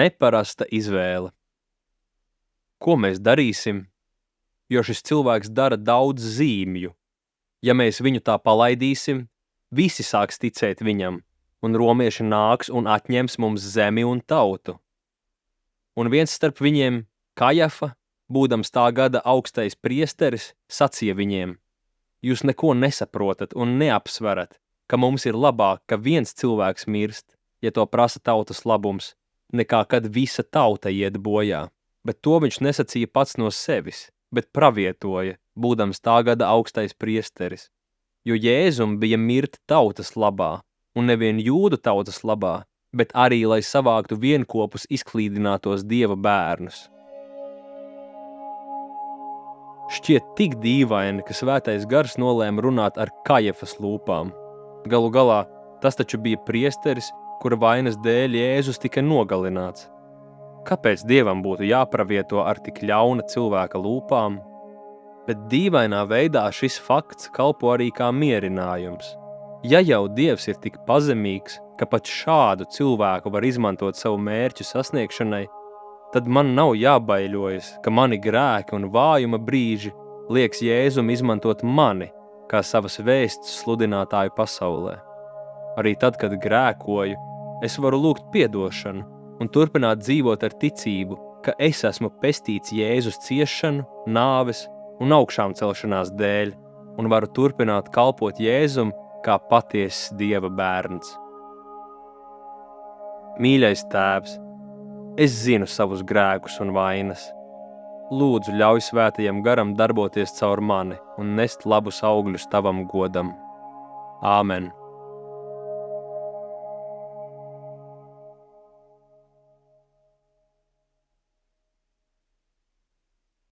Neparasta izvēle. Ko mēs darīsim? Jo šis cilvēks dara daudz zīmju. Ja mēs viņu tā palaidīsim, visi sāks ticēt viņam, un romieši nāks un atņems mums zemi un tautu. Un viens starp viņiem, Kajafa, būdams tā gada augstais priesteris, sacīja viņiem: Jūs neko nesaprotat un neapsverat, ka mums ir labāk, ka viens cilvēks mirst, ja to prasa tautas labums, nekā kad visa tauta iet bojā. Bet to viņš nesacīja pats no sevis, bet pravietoja, būdams tā gada augstais priesteris. Jo Jēzum bija mirt tautas labā, un nevien jūdu tautas labā, bet arī, lai savāktu vienkopus izklīdinātos Dieva bērnus. Šķiet tik dīvaini, ka Svētais Gars nolēma runāt ar Kajafas lūpām. Galu galā, tas taču bija priesteris, kura vainas dēļ Jēzus tika nogalināts. Kāpēc Dievam būtu jāpravieto ar tik ļauna cilvēka lūpām? Bet dīvainā veidā šis fakts kalpo arī kā mierinājums. Ja jau Dievs ir tik pazemīgs, ka pat šādu cilvēku var izmantot savu mērķu sasniegšanai, tad man nav jābaiļojas, ka mani grēki un vājuma brīži lieks Jēzum izmantot mani kā savas vēsts sludinātāju pasaulē. Arī tad, kad grēkoju, es varu lūgt piedošanu un turpināt dzīvot ar ticību, ka es esmu pestīts Jēzus ciešanu, nāves un augšām celšanās dēļ, un varu turpināt kalpot Jēzum kā patiess Dieva bērns. Mīļais Tēvs, es zinu savus grēkus un vainas. Lūdzu, ļauj Svētajam Garam darboties caur mani un nest labus augļus tavam godam. Āmen.